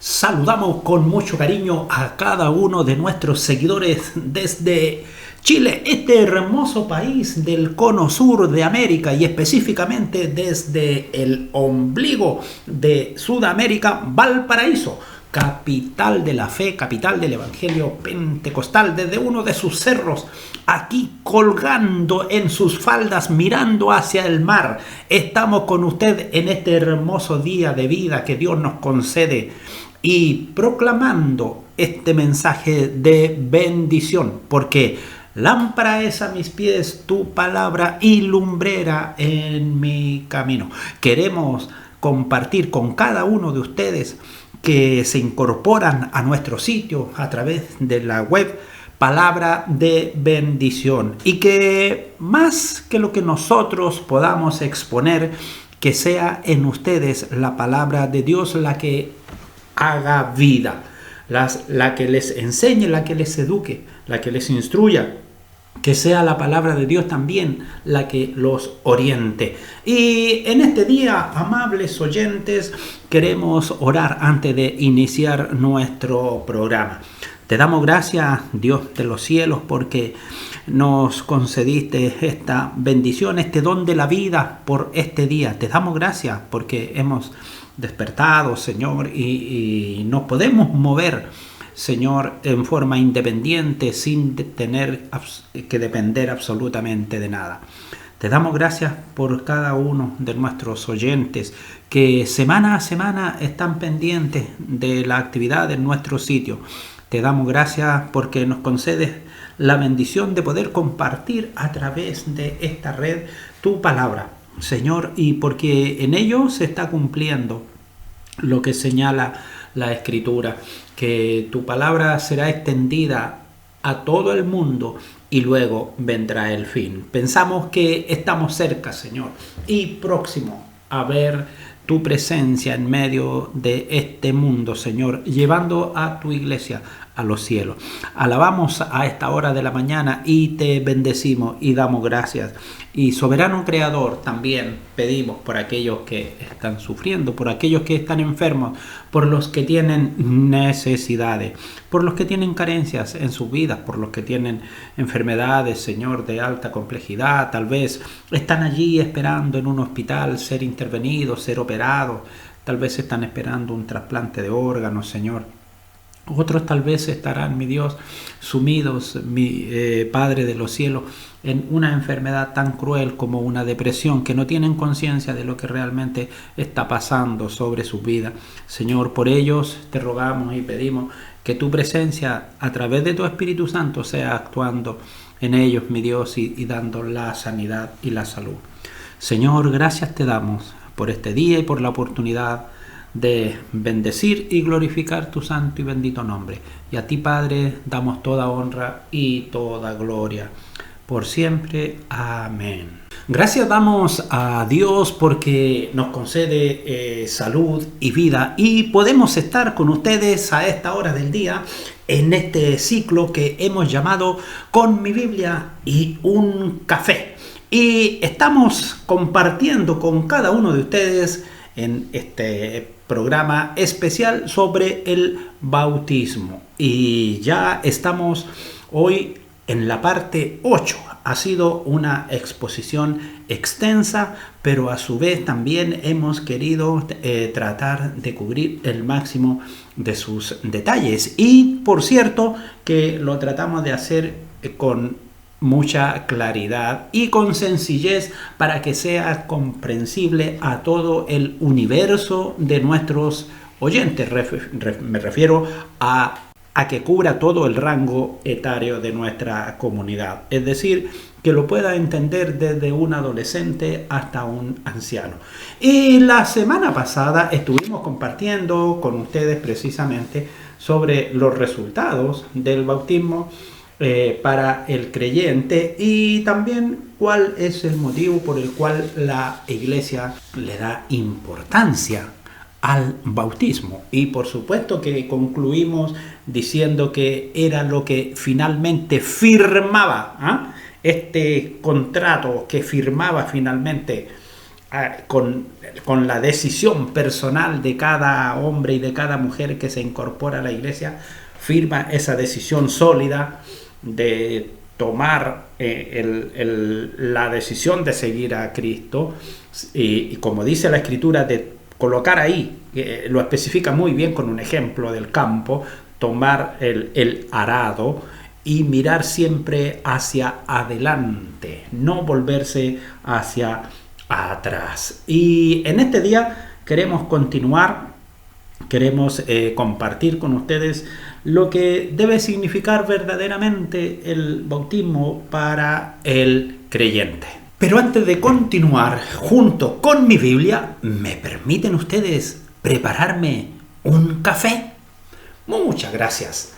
Saludamos con mucho cariño a cada uno de nuestros seguidores desde Chile, este hermoso país del cono sur de América y específicamente desde el ombligo de Sudamérica, Valparaíso, capital de la fe, capital del evangelio pentecostal, desde uno de sus cerros, aquí colgando en sus faldas, mirando hacia el mar. Estamos con usted en este hermoso día de vida que Dios nos concede y proclamando este mensaje de bendición, porque lámpara es a mis pies tu palabra y lumbrera en mi camino. Queremos compartir con cada uno de ustedes que se incorporan a nuestro sitio a través de la web, palabra de bendición, y que más que lo que nosotros podamos exponer, que sea en ustedes la palabra de Dios la que haga vida, la que les enseñe, la que les eduque, la que les instruya. Que sea la palabra de Dios también la que los oriente. Y en este día, amables oyentes, queremos orar antes de iniciar nuestro programa. Te damos gracias, Dios de los cielos, porque nos concediste esta bendición, este don de la vida por este día. Te damos gracias porque hemos despertado, Señor, y nos podemos mover, Señor, en forma independiente, sin tener que depender absolutamente de nada. Te damos gracias por cada uno de nuestros oyentes que semana a semana están pendientes de la actividad en nuestro sitio. Te damos gracias porque nos concedes la bendición de poder compartir a través de esta red tu palabra, Señor, y porque en ello se está cumpliendo lo que señala la Escritura, que tu palabra será extendida a todo el mundo y luego vendrá el fin. Pensamos que estamos cerca, Señor, y próximo a ver tu presencia en medio de este mundo, Señor, llevando a tu iglesia a los cielos. Alabamos a esta hora de la mañana y te bendecimos y damos gracias. Y soberano Creador, también pedimos por aquellos que están sufriendo, por aquellos que están enfermos, por los que tienen necesidades, por los que tienen carencias en sus vidas, por los que tienen enfermedades, Señor, de alta complejidad, tal vez están allí esperando en un hospital ser intervenidos, ser operados, tal vez están esperando un trasplante de órganos, Señor. Otros tal vez estarán, mi Dios, sumidos, mi Padre de los cielos, en una enfermedad tan cruel como una depresión, que no tienen conciencia de lo que realmente está pasando sobre su vida. Señor, por ellos te rogamos y pedimos que tu presencia a través de tu Espíritu Santo sea actuando en ellos, mi Dios, y dando la sanidad y la salud. Señor, gracias te damos por este día y por la oportunidad de bendecir y glorificar tu santo y bendito nombre. Y a ti, Padre, damos toda honra y toda gloria por siempre. Amén. Gracias damos a Dios porque nos concede salud y vida y podemos estar con ustedes a esta hora del día en este ciclo que hemos llamado Con mi Biblia y un café. Y estamos compartiendo con cada uno de ustedes en este programa especial sobre el bautismo. Y ya estamos hoy en la parte 8. Ha sido una exposición extensa, pero a su vez también hemos querido tratar de cubrir el máximo de sus detalles. Y por cierto que lo tratamos de hacer con mucha claridad y con sencillez para que sea comprensible a todo el universo de nuestros oyentes. Me refiero a que cubra todo el rango etario de nuestra comunidad. Es decir, que lo pueda entender desde un adolescente hasta un anciano. Y la semana pasada estuvimos compartiendo con ustedes precisamente sobre los resultados del bautismo para el creyente y también cuál es el motivo por el cual la iglesia le da importancia al bautismo. Y por supuesto que concluimos diciendo que era lo que finalmente firmaba este contrato que firmaba finalmente con la decisión personal de cada hombre y de cada mujer que se incorpora a la iglesia, firma esa decisión sólida de tomar la decisión de seguir a Cristo y como dice la Escritura, de colocar ahí, lo especifica muy bien con un ejemplo del campo, tomar el arado y mirar siempre hacia adelante, no volverse hacia atrás. Y en este día queremos continuar, queremos compartir con ustedes lo que debe significar verdaderamente el bautismo para el creyente. Pero antes de continuar junto con mi Biblia, ¿me permiten ustedes prepararme un café? Muchas gracias.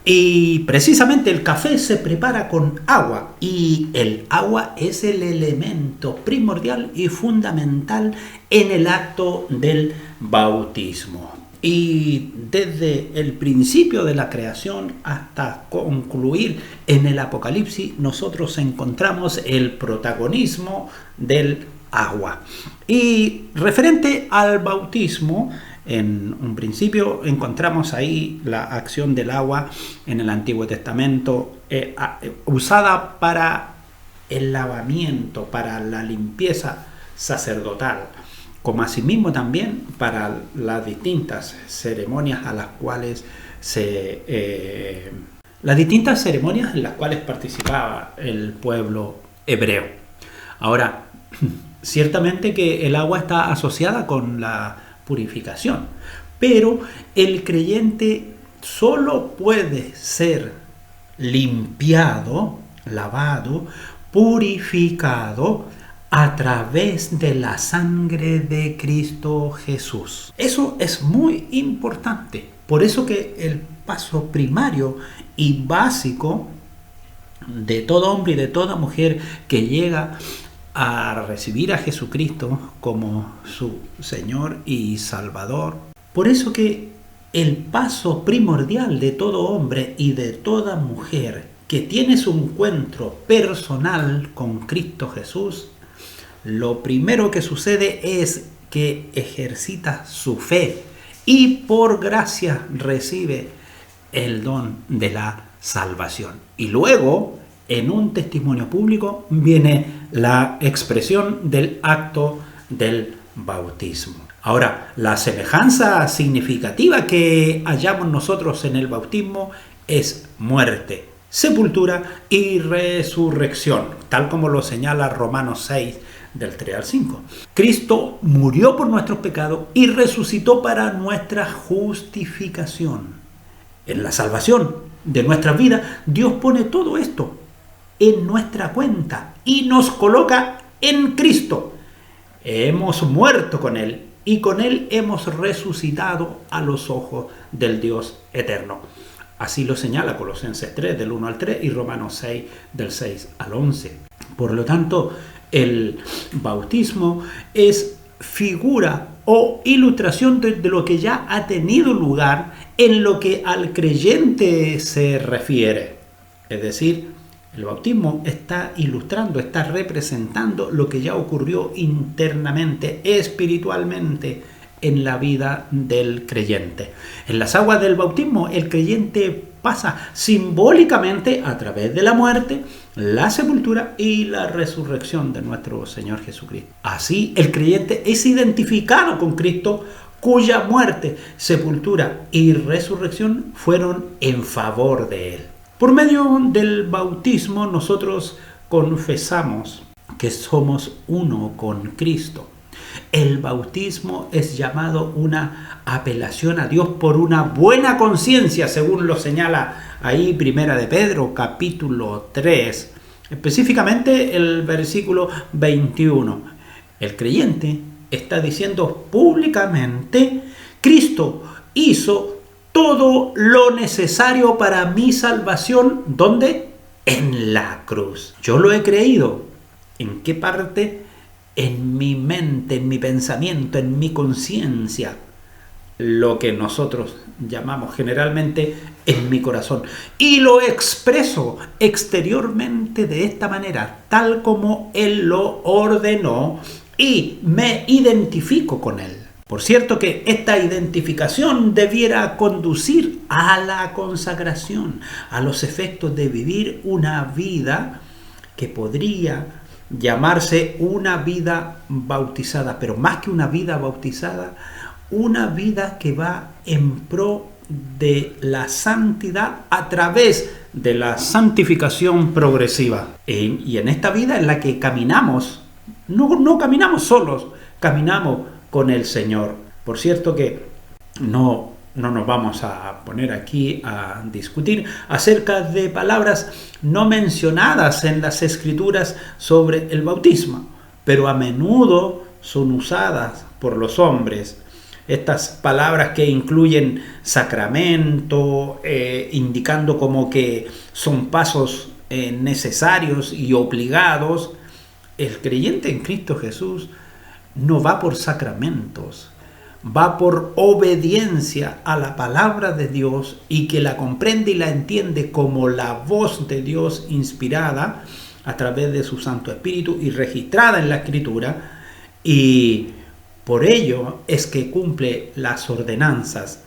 Y precisamente el café se prepara con agua y el agua es el elemento primordial y fundamental en el acto del bautismo. Y desde el principio de la creación hasta concluir en el Apocalipsis, nosotros encontramos el protagonismo del agua. Y referente al bautismo, en un principio encontramos ahí la acción del agua en el Antiguo Testamento usada para el lavamiento, para la limpieza sacerdotal, como asimismo también para las distintas ceremonias a las cuales participaba el pueblo hebreo. Ahora, ciertamente que el agua está asociada con la purificación, pero el creyente solo puede ser limpiado, lavado, purificado a través de la sangre de Cristo Jesús. Eso es muy importante. Por eso que el paso primario y básico de todo hombre y de toda mujer que llega a recibir a Jesucristo como su Señor y Salvador. Por eso que el paso primordial de todo hombre y de toda mujer que tiene su encuentro personal con Cristo Jesús, lo primero que sucede es que ejercita su fe y por gracia recibe el don de la salvación. Y luego, en un testimonio público, viene la expresión del acto del bautismo. Ahora, la semejanza significativa que hallamos nosotros en el bautismo es muerte, sepultura y resurrección, tal como lo señala Romanos 6, del 3 al 5. Cristo murió por nuestros pecados y resucitó para nuestra justificación. En la salvación de nuestra vida, Dios pone todo esto en nuestra cuenta y nos coloca en Cristo. Hemos muerto con Él y con Él hemos resucitado a los ojos del Dios eterno. Así lo señala Colosenses 3, del 1 al 3 y Romanos 6, del 6 al 11. Por lo tanto, el bautismo es figura o ilustración de lo que ya ha tenido lugar en lo que al creyente se refiere. Es decir, el bautismo está ilustrando, está representando lo que ya ocurrió internamente, espiritualmente, en la vida del creyente. En las aguas del bautismo, el creyente pasa simbólicamente a través de la muerte, la sepultura y la resurrección de nuestro Señor Jesucristo. Así, el creyente es identificado con Cristo, cuya muerte, sepultura y resurrección fueron en favor de Él. Por medio del bautismo, nosotros confesamos que somos uno con Cristo. El bautismo es llamado una apelación a Dios por una buena conciencia, según lo señala ahí Primera de Pedro, capítulo 3, específicamente el versículo 21. El creyente está diciendo públicamente: Cristo hizo todo lo necesario para mi salvación. ¿Dónde? En la cruz. Yo lo he creído. ¿En qué parte? En mi mente, en mi pensamiento, en mi conciencia, lo que nosotros llamamos generalmente en mi corazón. Y lo expreso exteriormente de esta manera, tal como Él lo ordenó y me identifico con Él. Por cierto que esta identificación debiera conducir a la consagración, a los efectos de vivir una vida que podría llamarse una vida bautizada, pero más que una vida bautizada, una vida que va en pro de la santidad a través de la santificación progresiva. Y en esta vida en la que caminamos, no caminamos solos, caminamos con el Señor. Por cierto que no nos vamos a poner aquí a discutir acerca de palabras no mencionadas en las Escrituras sobre el bautismo, pero a menudo son usadas por los hombres. Estas palabras que incluyen sacramento, indicando como que son pasos necesarios y obligados. El creyente en Cristo Jesús no va por sacramentos, va por obediencia a la palabra de Dios y que la comprende y la entiende como la voz de Dios inspirada a través de su Santo Espíritu y registrada en la Escritura, y por ello es que cumple las ordenanzas,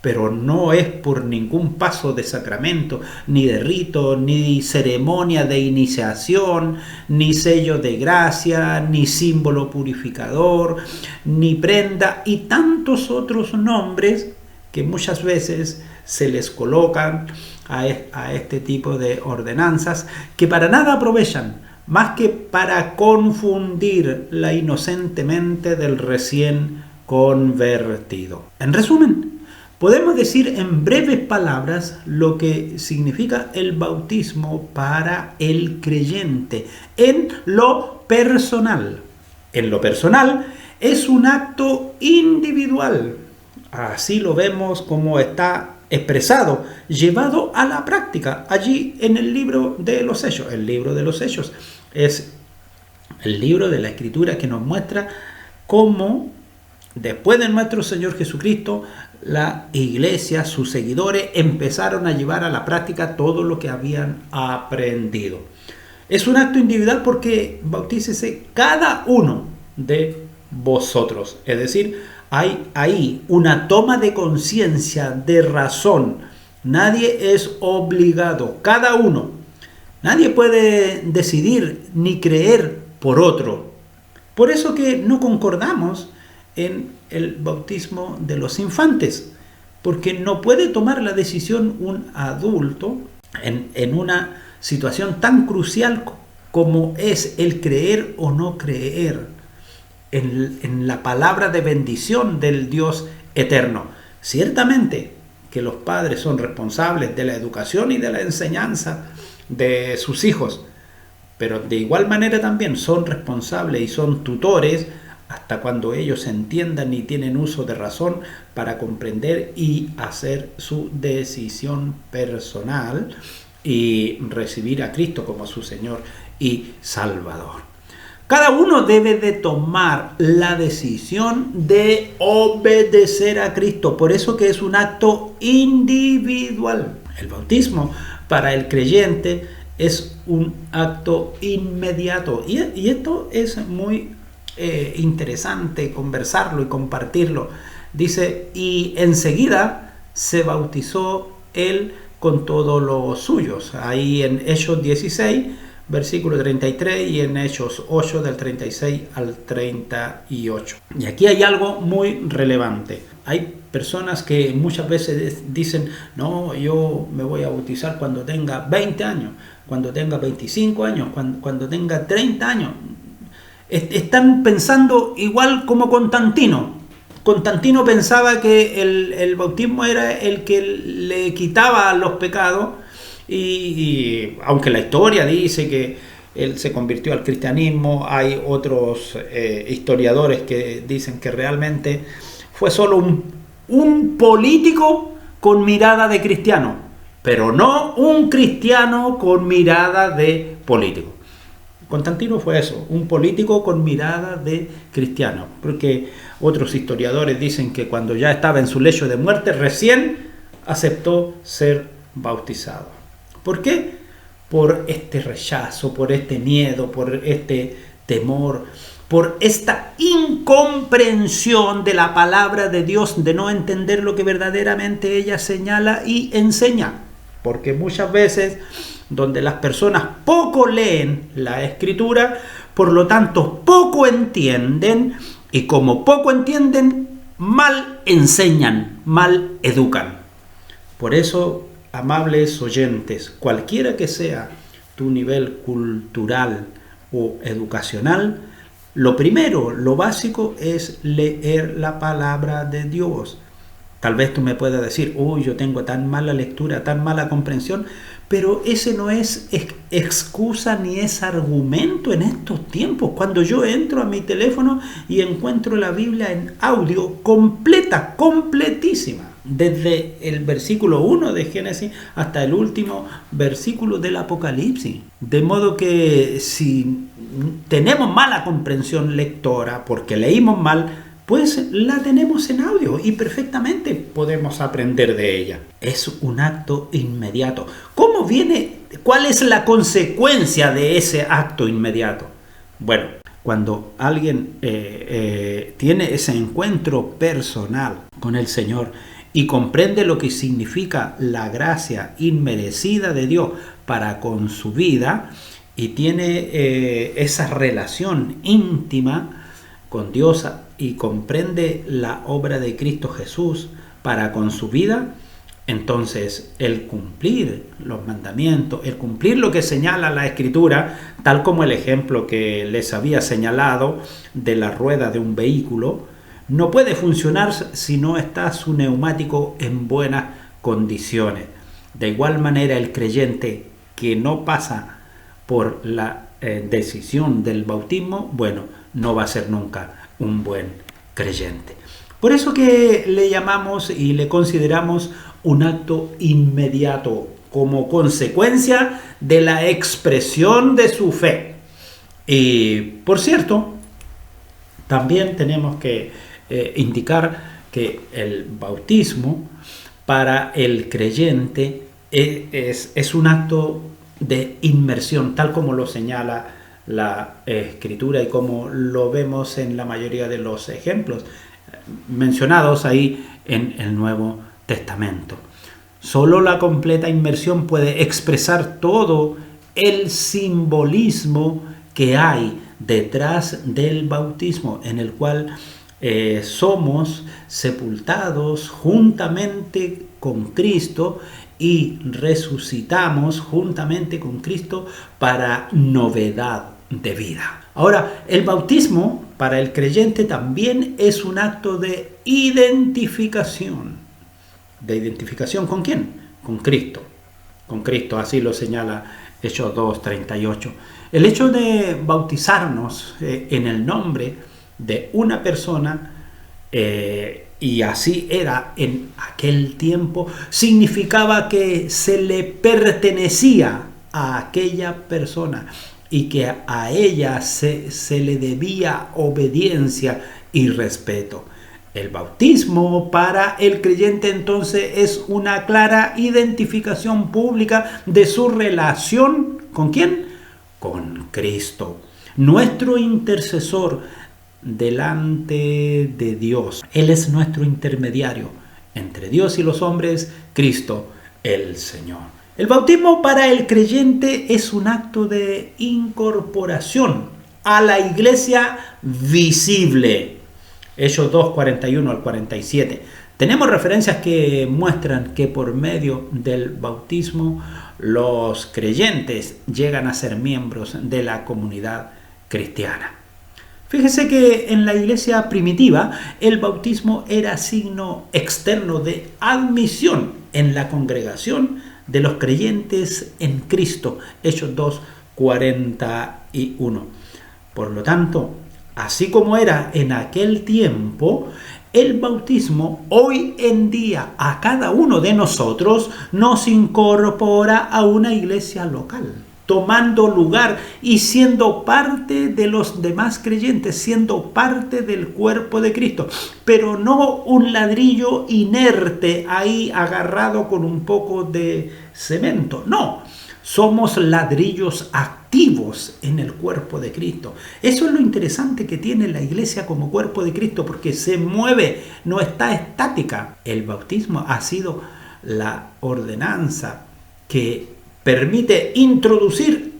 pero no es por ningún paso de sacramento, ni de rito, ni ceremonia de iniciación, ni sello de gracia, ni símbolo purificador, ni prenda y tantos otros nombres que muchas veces se les colocan a este tipo de ordenanzas que para nada aprovechan, más que para confundir la inocente mente del recién convertido. En resumen, podemos decir en breves palabras lo que significa el bautismo para el creyente en lo personal. En lo personal es un acto individual. Así lo vemos como está expresado, llevado a la práctica, allí en el libro de los Hechos. El libro de los Hechos es el libro de la Escritura que nos muestra cómo, después de nuestro Señor Jesucristo, la iglesia, sus seguidores, empezaron a llevar a la práctica todo lo que habían aprendido. Es un acto individual porque bautícese cada uno de vosotros. Es decir, hay ahí una toma de conciencia, de razón. Nadie es obligado, cada uno. Nadie puede decidir ni creer por otro. Por eso que no concordamos en el bautismo de los infantes, porque no puede tomar la decisión un adulto en una situación tan crucial como es el creer o no creer en la palabra de bendición del Dios eterno. Ciertamente que los padres son responsables de la educación y de la enseñanza de sus hijos, pero de igual manera también son responsables y son tutores hasta cuando ellos entiendan y tienen uso de razón para comprender y hacer su decisión personal y recibir a Cristo como su Señor y Salvador. Cada uno debe de tomar la decisión de obedecer a Cristo. Por eso que es un acto individual. El bautismo para el creyente es un acto inmediato. Y esto es muy interesante conversarlo y compartirlo. Dice, y enseguida se bautizó él con todos los suyos. Ahí en Hechos 16, versículo 33, y en Hechos 8 del 36 al 38. Y aquí hay algo muy relevante. Hay personas que muchas veces dicen, no, yo me voy a bautizar cuando tenga 20 años, cuando tenga 25 años, cuando tenga 30 años. Están pensando igual como Constantino. Constantino pensaba que el bautismo era el que le quitaba los pecados, y aunque la historia dice que él se convirtió al cristianismo, hay otros historiadores que dicen que realmente fue solo un político con mirada de cristiano, pero no un cristiano con mirada de político. Constantino fue eso, un político con mirada de cristiano, porque otros historiadores dicen que cuando ya estaba en su lecho de muerte, recién aceptó ser bautizado. ¿Por qué? Por este rechazo, por este miedo, por este temor, por esta incomprensión de la palabra de Dios, de no entender lo que verdaderamente ella señala y enseña. Porque muchas veces donde las personas poco leen la Escritura, por lo tanto poco entienden, y como poco entienden, mal enseñan, mal educan. Por eso, amables oyentes, cualquiera que sea tu nivel cultural o educacional, lo primero, lo básico es leer la palabra de Dios. Tal vez tú me puedas decir, uy, yo tengo tan mala lectura, tan mala comprensión, pero ese no es excusa ni es argumento en estos tiempos. Cuando yo entro a mi teléfono y encuentro la Biblia en audio completa, completísima, desde el versículo 1 de Génesis hasta el último versículo del Apocalipsis. De modo que si tenemos mala comprensión lectora porque leímos mal, pues la tenemos en audio y perfectamente podemos aprender de ella. Es un acto inmediato. ¿Cómo viene? ¿Cuál es la consecuencia de ese acto inmediato? Bueno, cuando alguien tiene ese encuentro personal con el Señor y comprende lo que significa la gracia inmerecida de Dios para con su vida y tiene esa relación íntima con Dios y comprende la obra de Cristo Jesús para con su vida, entonces el cumplir los mandamientos, el cumplir lo que señala la Escritura, tal como el ejemplo que les había señalado de la rueda de un vehículo, no puede funcionar si no está su neumático en buenas condiciones. De igual manera, el creyente que no pasa por la decisión del bautismo, bueno, no va a ser nunca un buen creyente. Por eso que le llamamos y le consideramos un acto inmediato como consecuencia de la expresión de su fe. Y por cierto, también tenemos que indicar que el bautismo para el creyente es un acto de inmersión, tal como lo señala la Escritura y como lo vemos en la mayoría de los ejemplos mencionados ahí en el Nuevo Testamento. Solo la completa inmersión puede expresar todo el simbolismo que hay detrás del bautismo, en el cual somos sepultados juntamente con Cristo y resucitamos juntamente con Cristo para novedad de vida. Ahora, el bautismo para el creyente también es un acto de identificación. ¿De identificación con quién? Con Cristo. Con Cristo, así lo señala Hechos 2:38. El hecho de bautizarnos en el nombre de una persona, y así era en aquel tiempo, significaba que se le pertenecía a aquella persona y que a ella se le debía obediencia y respeto. El bautismo para el creyente entonces es una clara identificación pública de su relación ¿con quién? Con Cristo, nuestro intercesor delante de Dios. Él es nuestro intermediario entre Dios y los hombres, Cristo el Señor. El bautismo para el creyente es un acto de incorporación a la iglesia visible. Hechos 2:41 al 47. Tenemos referencias que muestran que por medio del bautismo los creyentes llegan a ser miembros de la comunidad cristiana. Fíjese que en la iglesia primitiva el bautismo era signo externo de admisión en la congregación de los creyentes en Cristo. Hechos 2:41. Por lo tanto, así como era en aquel tiempo, el bautismo hoy en día a cada uno de nosotros nos incorpora a una iglesia local, tomando lugar y siendo parte de los demás creyentes, siendo parte del cuerpo de Cristo, pero no un ladrillo inerte ahí agarrado con un poco de cemento. No, somos ladrillos activos activos en el cuerpo de Cristo. Eso es lo interesante que tiene la iglesia como cuerpo de Cristo, porque se mueve, no está estática. El bautismo ha sido la ordenanza que permite introducir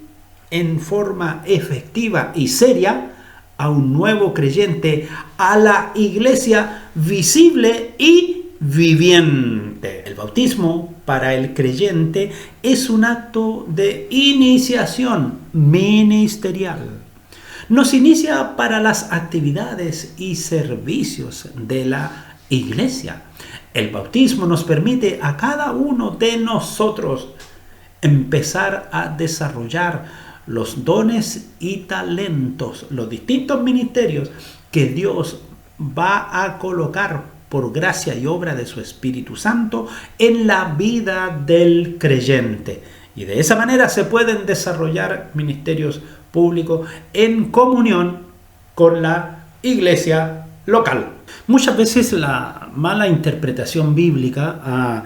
en forma efectiva y seria a un nuevo creyente a la iglesia visible y viviente. El bautismo para el creyente es un acto de iniciación ministerial. Nos inicia para las actividades y servicios de la iglesia. El bautismo nos permite a cada uno de nosotros empezar a desarrollar los dones y talentos, los distintos ministerios que Dios va a colocar por gracia y obra de su Espíritu Santo en la vida del creyente. Y de esa manera se pueden desarrollar ministerios públicos en comunión con la iglesia local. Muchas veces la mala interpretación bíblica ha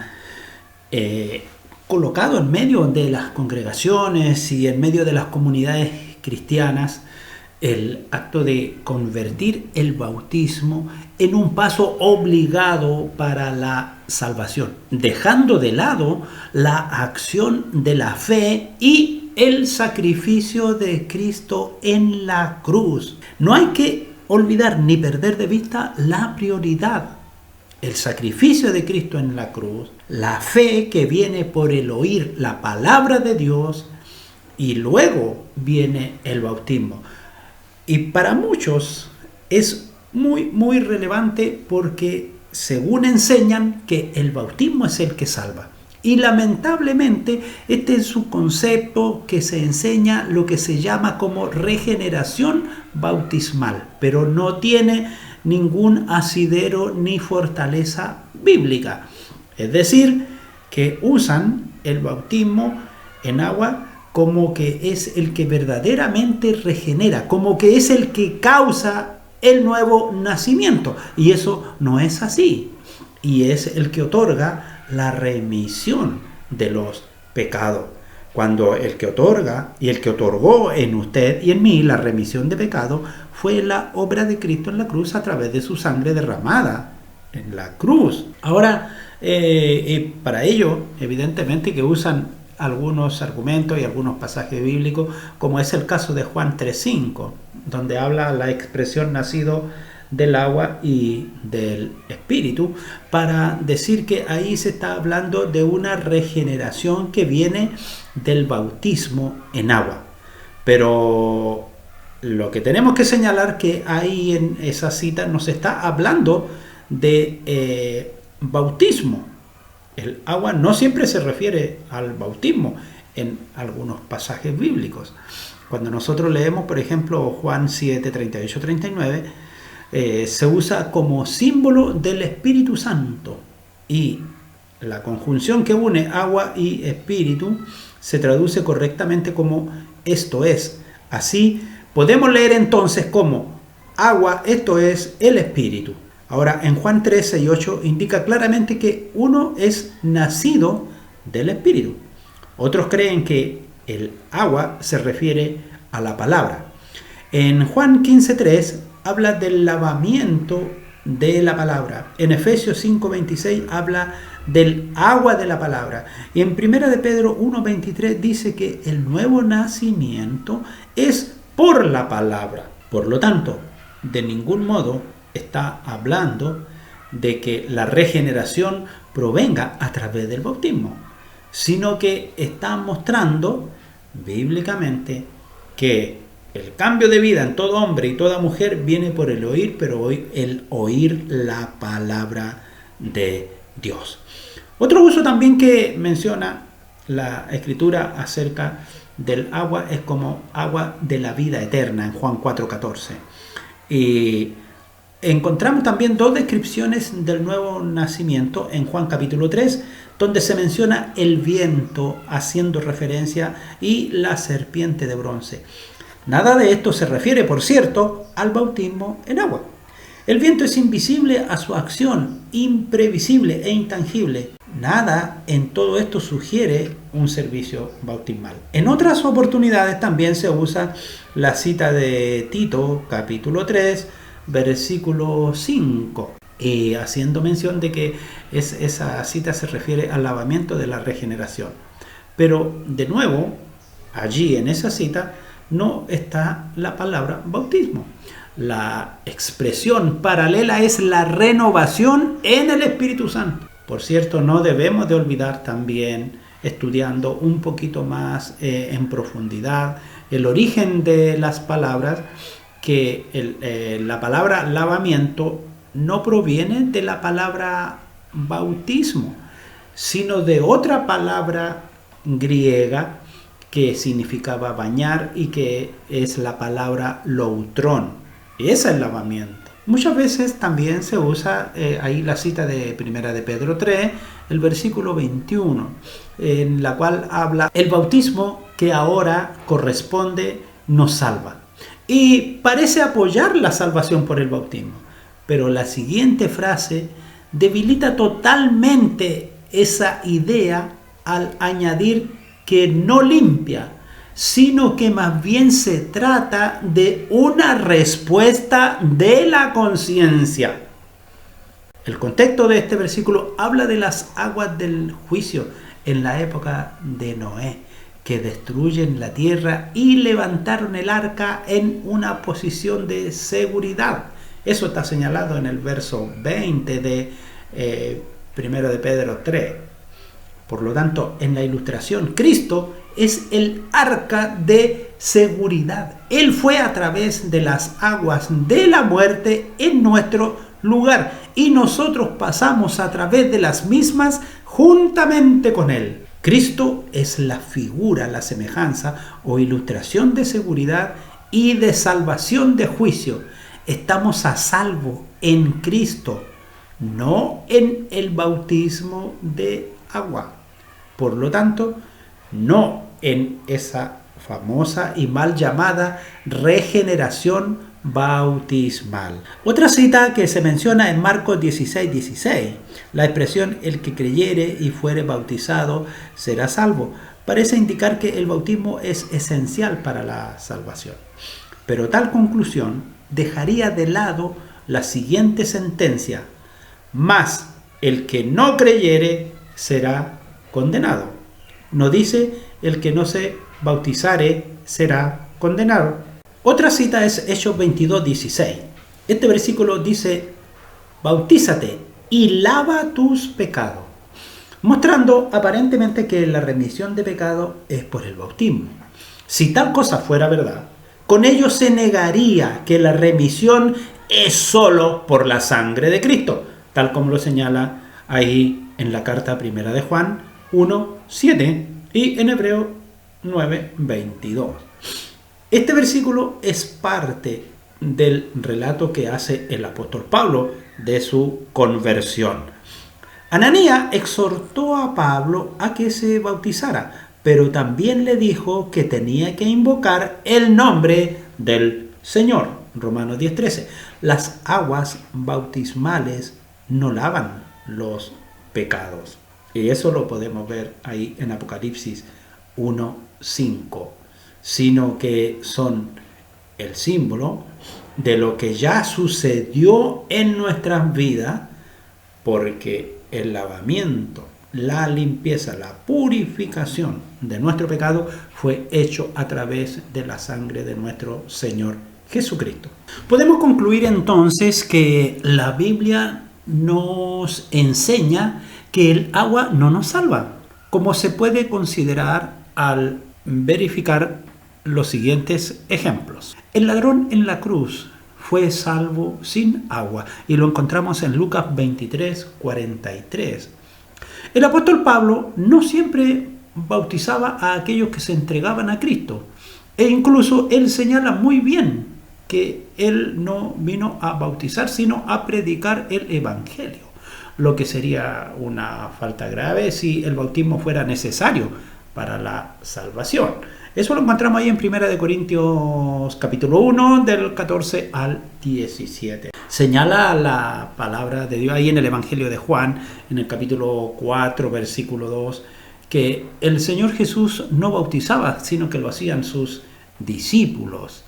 colocado en medio de las congregaciones y en medio de las comunidades cristianas el acto de convertir el bautismo en un paso obligado para la salvación, dejando de lado la acción de la fe y el sacrificio de Cristo en la cruz. No hay que olvidar ni perder de vista la prioridad: el sacrificio de Cristo en la cruz, la fe que viene por el oír la palabra de Dios, y luego viene el bautismo. Y para muchos es muy relevante, porque según enseñan que el bautismo es el que salva. Y lamentablemente este es un concepto que se enseña, lo que se llama como regeneración bautismal, pero no tiene ningún asidero ni fortaleza bíblica. Es decir, que usan el bautismo en agua como que es el que verdaderamente regenera, como que es el que causa el nuevo nacimiento. Y eso no es así. Y es el que otorga la remisión de los pecados. Cuando el que otorga y el que otorgó en usted y en mí la remisión de pecado fue la obra de Cristo en la cruz a través de su sangre derramada en la cruz. Ahora, para ello, evidentemente que usan algunos argumentos y algunos pasajes bíblicos, como es el caso de Juan 3:5, donde habla la expresión nacido del agua y del espíritu, para decir que ahí se está hablando de una regeneración que viene del bautismo en agua. Pero lo que tenemos que señalar, que ahí en esa cita nos está hablando de bautismo. El agua no siempre se refiere al bautismo en algunos pasajes bíblicos. Cuando nosotros leemos, por ejemplo, Juan 7, 38, 39, se usa como símbolo del Espíritu Santo, y la conjunción que une agua y espíritu se traduce correctamente como esto es. Así podemos leer entonces como agua, esto es el espíritu. Ahora, en Juan 13 y 8 indica claramente que uno es nacido del espíritu. Otros creen que el agua se refiere a la palabra. En Juan 15:3 habla del lavamiento de la palabra. En Efesios 5:26 habla del agua de la palabra. Y en 1 de Pedro 1:23 dice que el nuevo nacimiento es por la palabra. Por lo tanto, de ningún modo está hablando de que la regeneración provenga a través del bautismo, sino que está mostrando bíblicamente que el cambio de vida en todo hombre y toda mujer viene por el oír, pero el oír la palabra de Dios. Otro uso también que menciona la Escritura acerca del agua es como agua de la vida eterna en Juan 4:14. Y encontramos también dos descripciones del nuevo nacimiento en Juan capítulo 3, donde se menciona el viento haciendo referencia y la serpiente de bronce. Nada de esto se refiere, por cierto, al bautismo en agua. El viento es invisible a su acción, imprevisible e intangible. Nada en todo esto sugiere un servicio bautismal. En otras oportunidades también se usa la cita de Tito, capítulo 3, versículo 5, haciendo mención de que esa cita se refiere al lavamiento de la regeneración. Pero de nuevo, allí en esa cita no está la palabra bautismo. La expresión paralela es la renovación en el Espíritu Santo. Por cierto, no debemos de olvidar también, estudiando un poquito más en profundidad el origen de las palabras, que la palabra lavamiento no proviene de la palabra bautismo, sino de otra palabra griega que significaba bañar y que es la palabra loutrón. Ese es el lavamiento. Muchas veces también se usa ahí la cita de 1 de Pedro 3, el versículo 21, en la cual habla el bautismo que ahora corresponde nos salva. Y parece apoyar la salvación por el bautismo, pero la siguiente frase debilita totalmente esa idea al añadir que no limpia, sino que más bien se trata de una respuesta de la conciencia. El contexto de este versículo habla de las aguas del juicio en la época de Noé, que destruyen la tierra y levantaron el arca en una posición de seguridad. Eso está señalado en el verso 20 de 1 de Pedro 3. Por lo tanto, en la ilustración, Cristo es el arca de seguridad. Él fue a través de las aguas de la muerte en nuestro lugar y nosotros pasamos a través de las mismas juntamente con Él. Cristo es la figura, la semejanza o ilustración de seguridad y de salvación de juicio. Estamos a salvo en Cristo, no en el bautismo de agua. Por lo tanto, no en esa famosa y mal llamada regeneración bautismal. Otra cita que se menciona en Marcos 16:16, la expresión el que creyere y fuere bautizado será salvo, parece indicar que el bautismo es esencial para la salvación. Pero tal conclusión dejaría de lado la siguiente sentencia: mas el que no creyere será condenado. No dice el que no se bautizare será condenado. Otra cita es Hechos 22:16. Este versículo dice: bautízate y lava tus pecados, mostrando aparentemente que la remisión de pecado es por el bautismo. Si tal cosa fuera verdad, con ello se negaría que la remisión es solo por la sangre de Cristo, tal como lo señala ahí en la carta primera de Juan 1:7 y en Hebreo 9:22. Este versículo es parte del relato que hace el apóstol Pablo de su conversión. Ananías exhortó a Pablo a que se bautizara, pero también le dijo que tenía que invocar el nombre del Señor. Romanos 10:13. Las aguas bautismales no lavan los pecados. Y eso lo podemos ver ahí en Apocalipsis 1:5. Sino que son el símbolo de lo que ya sucedió en nuestras vidas, porque el lavamiento, la limpieza, la purificación de nuestro pecado fue hecho a través de la sangre de nuestro Señor Jesucristo. Podemos concluir entonces que la Biblia nos enseña que el agua no nos salva, como se puede considerar al verificar los siguientes ejemplos. El ladrón en la cruz fue salvo sin agua y lo encontramos en Lucas 23:43. El apóstol Pablo no siempre bautizaba a aquellos que se entregaban a Cristo, e incluso él señala muy bien que él no vino a bautizar sino a predicar el evangelio, lo que sería una falta grave si el bautismo fuera necesario para la salvación. Eso lo encontramos ahí en 1 Corintios capítulo 1, del 14 al 17. Señala la palabra de Dios ahí en el Evangelio de Juan, en el capítulo 4, versículo 2, que el Señor Jesús no bautizaba, sino que lo hacían sus discípulos.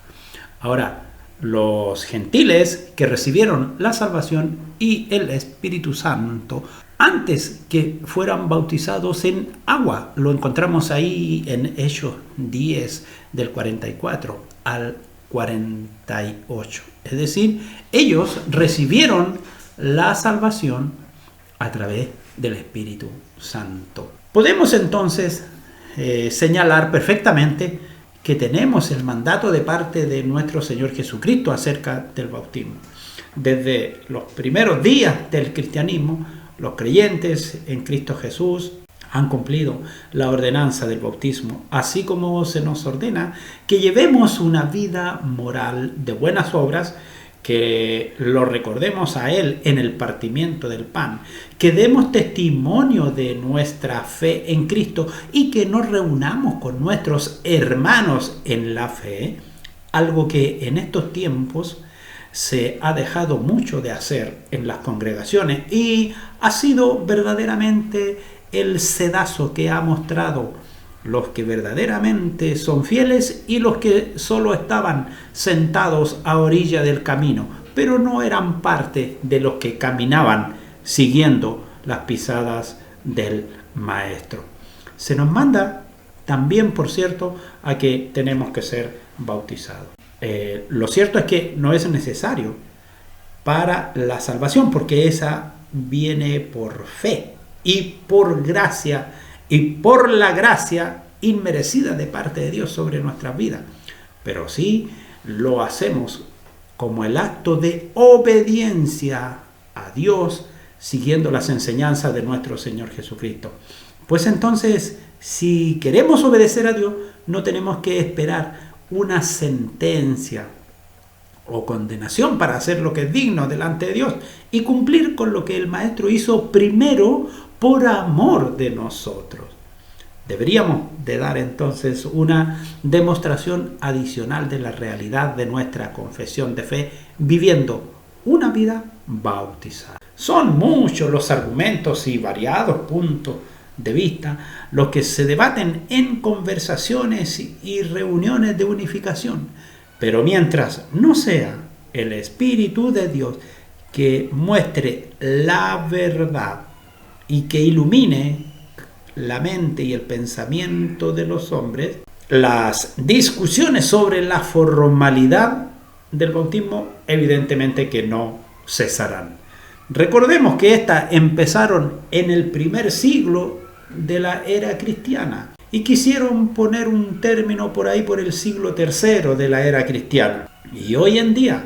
Ahora, los gentiles que recibieron la salvación y el Espíritu Santo antes que fueran bautizados en agua, lo encontramos ahí en Hechos 10 del 44 al 48. Es decir, ellos recibieron la salvación a través del Espíritu Santo. Podemos entonces señalar perfectamente que tenemos el mandato de parte de nuestro Señor Jesucristo acerca del bautismo. Desde los primeros días del cristianismo, los creyentes en Cristo Jesús han cumplido la ordenanza del bautismo, así como se nos ordena que llevemos una vida moral de buenas obras, que lo recordemos a Él en el partimiento del pan, que demos testimonio de nuestra fe en Cristo y que nos reunamos con nuestros hermanos en la fe, algo que en estos tiempos se ha dejado mucho de hacer en las congregaciones y ha sido verdaderamente el sedazo que ha mostrado los que verdaderamente son fieles y los que solo estaban sentados a orilla del camino, pero no eran parte de los que caminaban siguiendo las pisadas del Maestro. Se nos manda también, por cierto, a que tenemos que ser bautizados. Lo cierto es que no es necesario para la salvación, porque esa viene por fe y por gracia, y por la gracia inmerecida de parte de Dios sobre nuestras vidas. Pero sí lo hacemos como el acto de obediencia a Dios, siguiendo las enseñanzas de nuestro Señor Jesucristo. Pues entonces, si queremos obedecer a Dios, no tenemos que esperar una sentencia o condenación para hacer lo que es digno delante de Dios y cumplir con lo que el Maestro hizo primero por amor de nosotros. Deberíamos de dar entonces una demostración adicional de la realidad de nuestra confesión de fe, viviendo una vida bautizada. Son muchos los argumentos y variados puntos de vista los que se debaten en conversaciones y reuniones de unificación, pero mientras no sea el Espíritu de Dios que muestre la verdad y que ilumine la mente y el pensamiento de los hombres, las discusiones sobre la formalidad del bautismo evidentemente que no cesarán. Recordemos que estas empezaron en el primer siglo de la era cristiana y quisieron poner un término por ahí por el siglo III de la era cristiana. Y hoy en día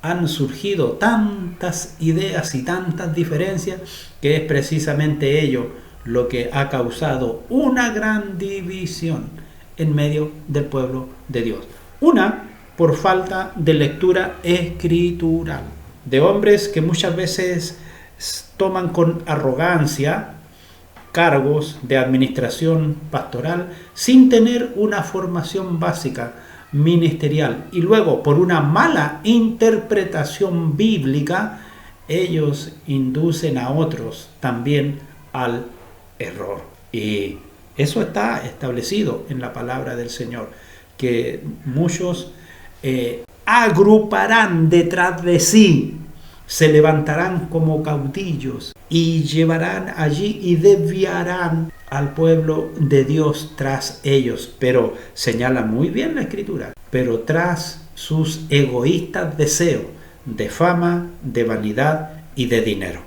han surgido tantas ideas y tantas diferencias que es precisamente ello lo que ha causado una gran división en medio del pueblo de Dios. Una, por falta de lectura escritural, de hombres que muchas veces toman con arrogancia cargos de administración pastoral sin tener una formación básica ministerial, y luego por una mala interpretación bíblica ellos inducen a otros también al error. Y eso está establecido en la palabra del Señor, que muchos agruparán detrás de sí, se levantarán como caudillos y llevarán allí y desviarán al pueblo de Dios tras ellos. Pero señala muy bien la Escritura, pero tras sus egoístas deseos de fama, de vanidad y de dinero.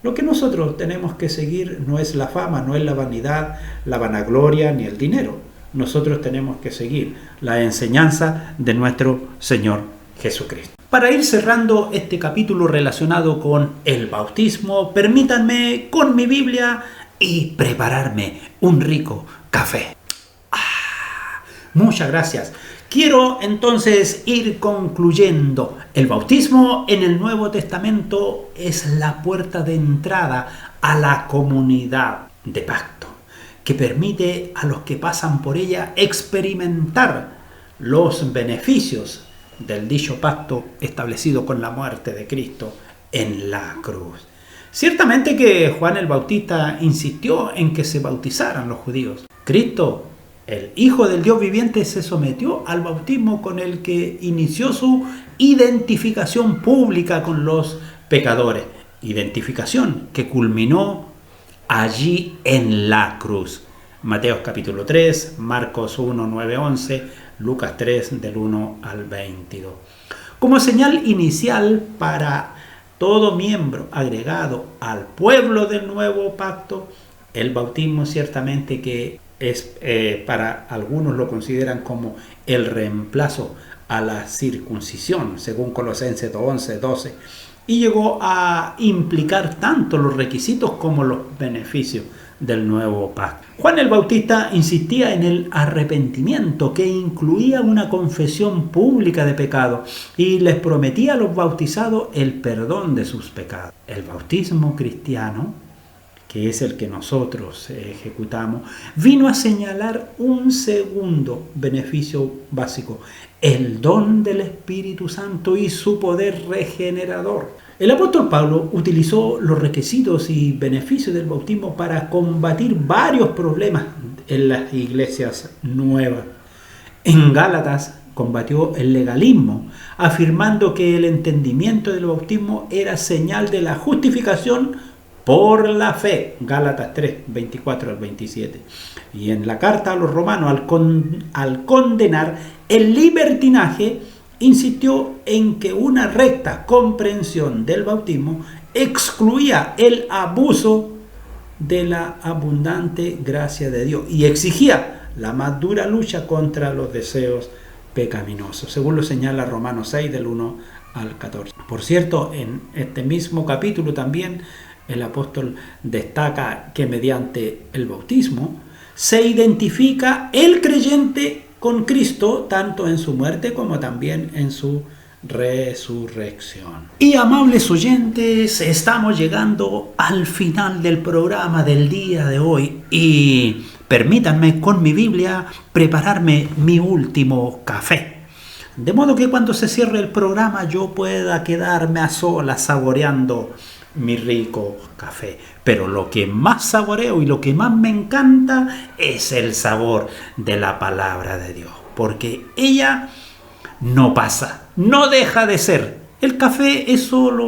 Lo que nosotros tenemos que seguir no es la fama, no es la vanidad, la vanagloria ni el dinero. Nosotros tenemos que seguir la enseñanza de nuestro Señor Jesucristo. Para ir cerrando este capítulo relacionado con el bautismo, permítanme con mi Biblia y prepararme un rico café. Muchas gracias. Quiero entonces ir concluyendo. El bautismo en el Nuevo Testamento es la puerta de entrada a la comunidad de pacto, que permite a los que pasan por ella experimentar los beneficios del dicho pacto establecido con la muerte de Cristo en la cruz. Ciertamente que Juan el Bautista insistió en que se bautizaran los judíos. Cristo, el Hijo del Dios viviente, se sometió al bautismo con el que inició su identificación pública con los pecadores. Identificación que culminó allí en la cruz. Mateo capítulo 3, Marcos 1, 9, 11, Lucas 3 del 1 al 22. Como señal inicial para todo miembro agregado al pueblo del nuevo pacto, el bautismo ciertamente que es, para algunos lo consideran como el reemplazo a la circuncisión, según Colosenses 11, 12, y llegó a implicar tanto los requisitos como los beneficios del nuevo pacto. Juan el Bautista insistía en el arrepentimiento, que incluía una confesión pública de pecado, y les prometía a los bautizados el perdón de sus pecados. El bautismo cristiano, que es el que nosotros ejecutamos, vino a señalar un segundo beneficio básico: el don del Espíritu Santo y su poder regenerador. El apóstol Pablo utilizó los requisitos y beneficios del bautismo para combatir varios problemas en las iglesias nuevas. En Gálatas combatió el legalismo, afirmando que el entendimiento del bautismo era señal de la justificación por la fe. Gálatas 3, 24 al 27. Y en la carta a los romanos, al condenar el libertinaje, insistió en que una recta comprensión del bautismo excluía el abuso de la abundante gracia de Dios y exigía la más dura lucha contra los deseos pecaminosos, según lo señala Romanos 6 del 1 al 14. Por cierto, en este mismo capítulo también el apóstol destaca que mediante el bautismo se identifica el creyente con Cristo, tanto en su muerte como también en su resurrección. Y amables oyentes, estamos llegando al final del programa del día de hoy y permítanme con mi Biblia prepararme mi último café, de modo que cuando se cierre el programa yo pueda quedarme a solas saboreando mi rico café. Pero lo que más saboreo y lo que más me encanta es el sabor de la palabra de Dios, porque ella no pasa, no deja de ser. El café es solo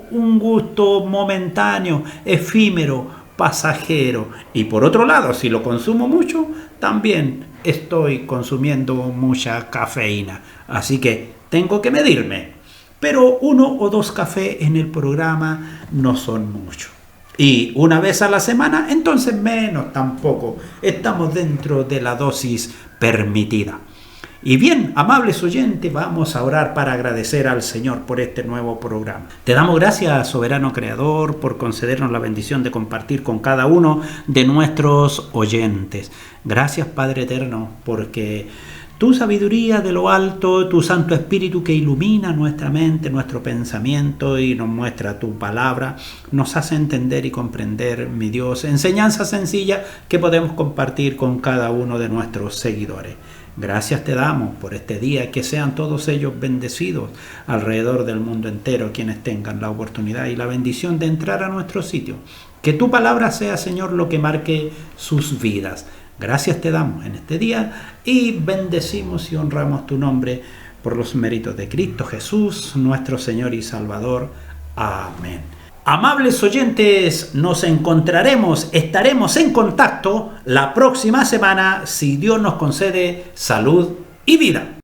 un gusto momentáneo, efímero, pasajero, y por otro lado, si lo consumo mucho, también estoy consumiendo mucha cafeína, así que tengo que medirme. Pero 1 o 2 cafés en el programa no son mucho. Y una vez a la semana, entonces menos tampoco. Estamos dentro de la dosis permitida. Y bien, amables oyentes, vamos a orar para agradecer al Señor por este nuevo programa. Te damos gracias, soberano creador, por concedernos la bendición de compartir con cada uno de nuestros oyentes. Gracias, Padre eterno, porque tu sabiduría de lo alto, tu Santo Espíritu que ilumina nuestra mente, nuestro pensamiento y nos muestra tu palabra, nos hace entender y comprender, mi Dios, enseñanza sencilla que podemos compartir con cada uno de nuestros seguidores. Gracias te damos por este día, que sean todos ellos bendecidos alrededor del mundo entero, quienes tengan la oportunidad y la bendición de entrar a nuestro sitio. Que tu palabra sea, Señor, lo que marque sus vidas. Gracias te damos en este día y bendecimos y honramos tu nombre por los méritos de Cristo Jesús, nuestro Señor y Salvador. Amén. Amables oyentes, nos encontraremos, estaremos en contacto la próxima semana, si Dios nos concede salud y vida.